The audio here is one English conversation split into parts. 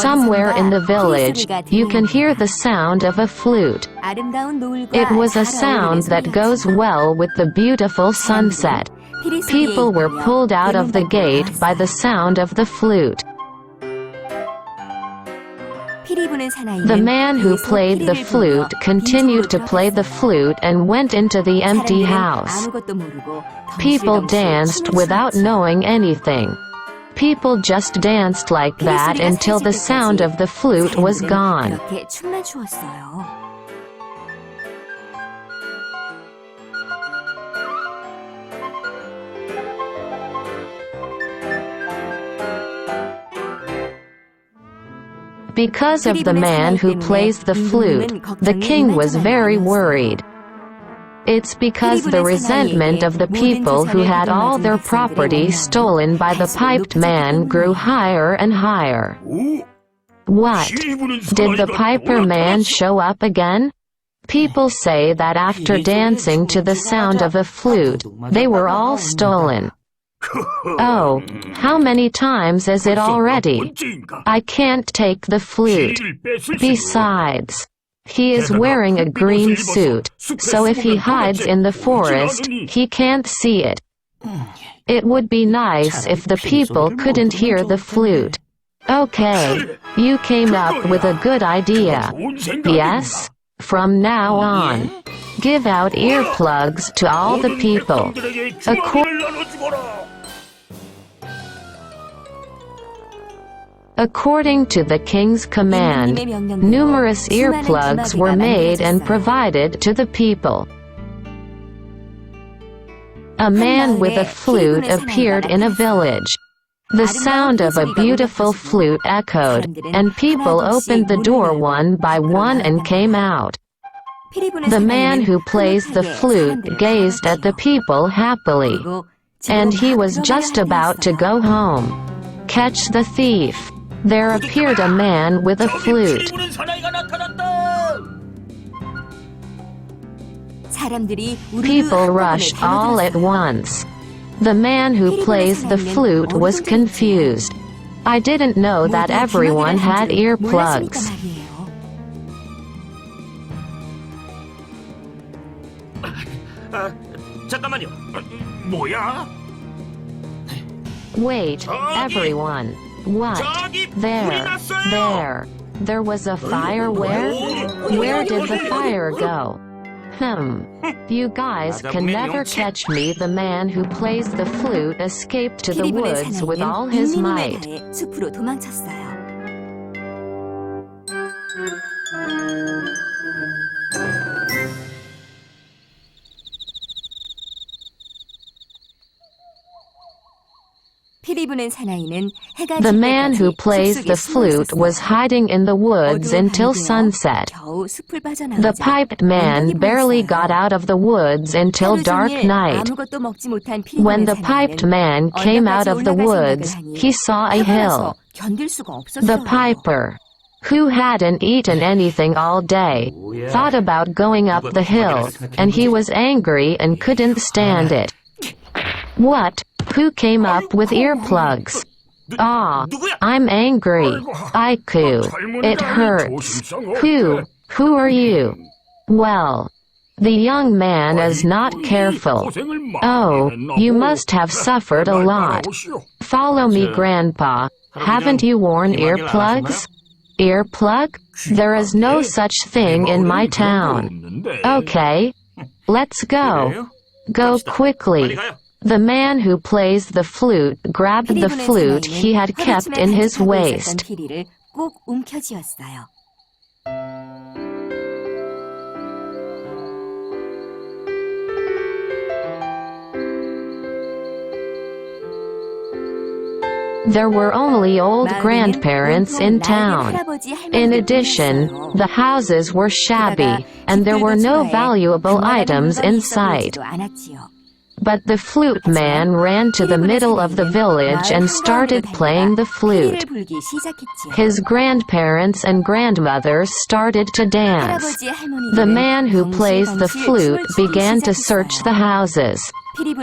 Somewhere in the village, you can hear the sound of a flute. It was a sound that goes well with the beautiful sunset. People were pulled out of the gate by the sound of the flute. The man who played the flute continued to play the flute and went into the empty house. People danced without knowing anything. People just danced like that until the sound of the flute was gone. Because of the man who plays the flute, the king was very worried. It's because the resentment of the people who had all their property stolen by the piped man grew higher and higher. What? Did the piper man show up again? People say that after dancing to the sound of a flute, they were all stolen. Oh, how many times is it already? I can't take the flute. Besides, he is wearing a green suit, so if he hides in the forest, he can't see it. It would be nice if the people couldn't hear the flute. Okay, you came up with a good idea. Yes? From now on, give out earplugs to all the people. According to the king's command, numerous earplugs were made and provided to the people. A man with a flute appeared in a village. The sound of a beautiful flute echoed, and people opened the door one by one and came out. The man who plays the flute gazed at the people happily, and he was just about to go home. Catch the thief! There appeared a man with a flute. People rushed all at once. The man who plays the flute was confused. I didn't know that everyone had earplugs. Wait, everyone. What? There. There was a fire where? Where did the fire go? You guys can never catch me. The man who plays the flute escaped to the woods with all his might. The man who plays the flute was hiding in the woods until sunset. The piped man barely got out of the woods until dark night. When the piped man came out of the woods, he saw a hill. The piper, who hadn't eaten anything all day, thought about going up the hill, and he was angry and couldn't stand it. What? Who came up with earplugs? Ah, I'm angry. Aiku. It hurts. Who are you? Well, the young man is not careful. Oh, you must have suffered a lot. Follow me, Grandpa. Haven't you worn earplugs? Earplug? There is no such thing in my town. Okay. Let's go. Go quickly. The man who plays the flute grabbed the flute he had kept in his waist. There were only old grandparents in town. In addition, the houses were shabby, and there were no valuable items in sight. But the flute man ran to the middle of the village and started playing the flute. His grandparents and grandmothers started to dance. The man who plays the flute began to search the houses.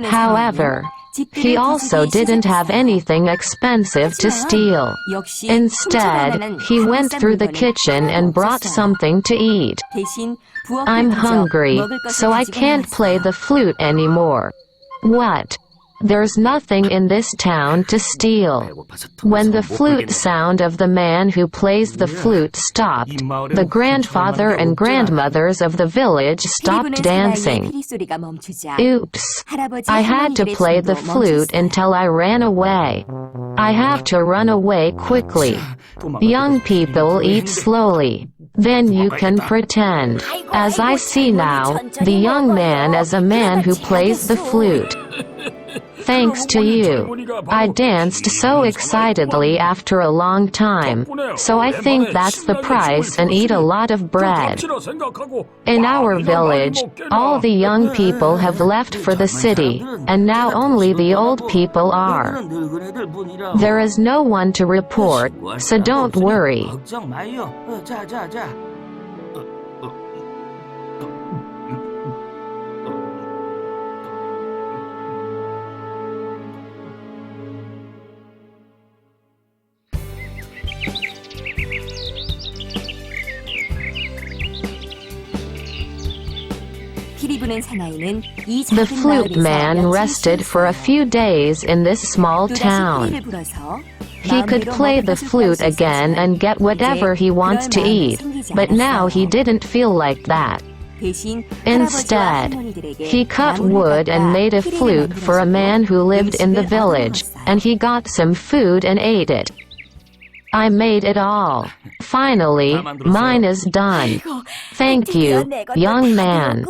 However, He also didn't have anything expensive to steal. Instead, he went through the kitchen and brought something to eat. I'm hungry, so I can't play the flute anymore. What? There's nothing in this town to steal. When the flute sound of the man who plays the flute stopped, the grandfather and grandmothers of the village stopped dancing. Oops. I had to play the flute until I ran away. I have to run away quickly. Young people eat slowly. Then you can pretend. As I see now, the young man is a man who plays the flute. Thanks to you. I danced so excitedly after a long time, so I think that's the price and eat a lot of bread. In our village, all the young people have left for the city, and now only the old people are. There is no one to report, so don't worry. The flute man rested for a few days in this small town. He could play the flute again and get whatever he wants to eat, but now he didn't feel like that. Instead, he cut wood and made a flute for a man who lived in the village, and he got some food and ate it. I made it all. Finally, mine is done. Thank you, young man.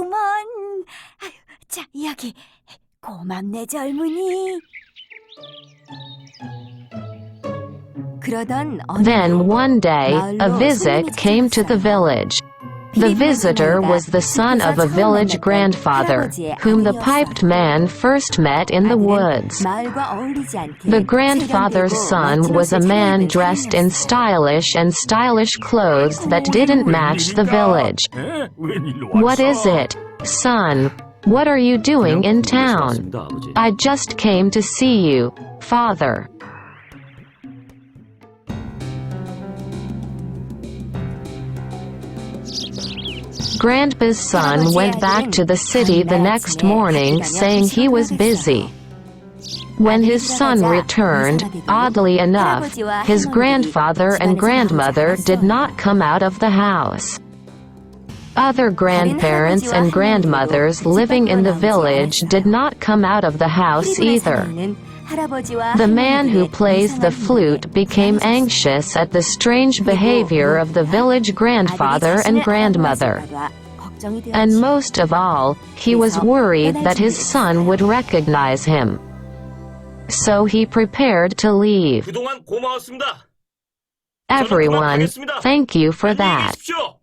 Then one day, a visit came to the village. The visitor was the son of a village grandfather, whom the piped man first met in the woods. The grandfather's son was a man dressed in stylish clothes that didn't match the village. "What is it, son? What are you doing in town?" "I just came to see you, father." Grandpa's son went back to the city the next morning saying he was busy. When his son returned, oddly enough, his grandfather and grandmother did not come out of the house. Other grandparents and grandmothers living in the village did not come out of the house either. The man who plays the flute became anxious at the strange behavior of the village grandfather and grandmother. And most of all, he was worried that his son would recognize him. So he prepared to leave. "Everyone, thank you for that.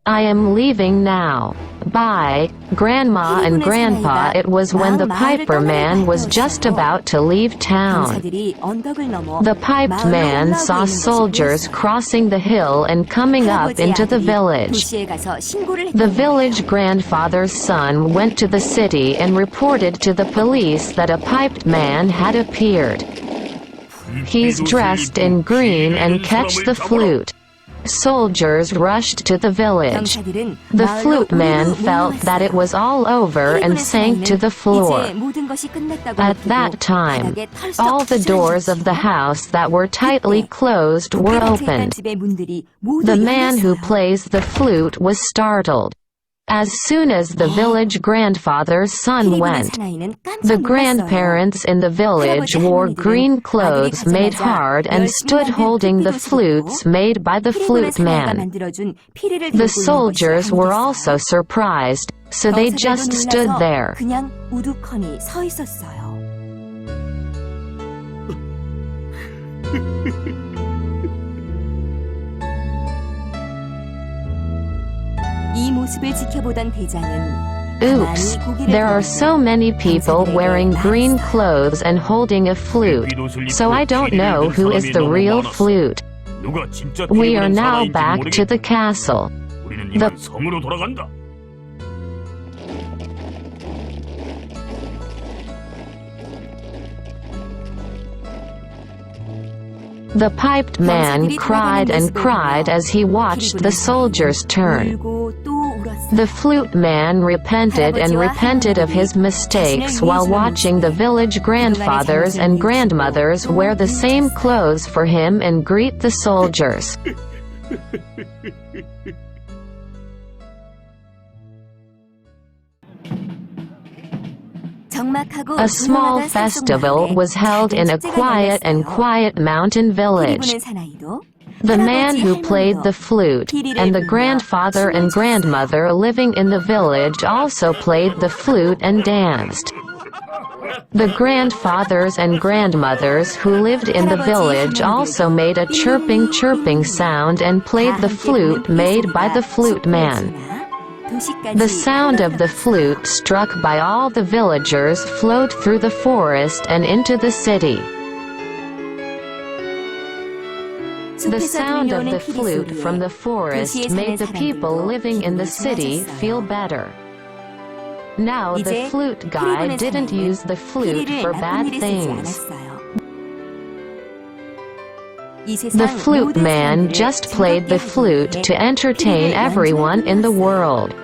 I am leaving now. Bye, Grandma and Grandpa." It was when the piper man was just about to leave town. The piped man saw soldiers crossing the hill and coming up into the village. The village grandfather's son went to the city and reported to the police that a piped man had appeared. He's dressed in green and catch the flute. Soldiers rushed to the village. The flute man felt that it was all over and sank to the floor. At that time, all the doors of the house that were tightly closed were opened. The man who plays the flute was startled. As soon as the village grandfather's son went, the grandparents in the village wore green clothes made hard and stood holding the flutes made by the flute man. The soldiers were also surprised, so they just stood there. Oops, there are so many people wearing green clothes and holding a flute, so I don't know who is the real flute. We are now back to the castle. The piped man cried and cried as he watched the soldier's turn. The flute man repented and repented of his mistakes while watching the village grandfathers and grandmothers wear the same clothes for him and greet the soldiers. A small festival was held in a quiet mountain village. The man who played the flute, and the grandfather and grandmother living in the village also played the flute and danced. The grandfathers and grandmothers who lived in the village also made a chirping sound and played the flute made by the flute man. The sound of the flute struck by all the villagers flowed through the forest and into the city. The sound of the flute from the forest made the people living in the city feel better. Now the flute guy didn't use the flute for bad things. The flute man just played the flute to entertain everyone in the world.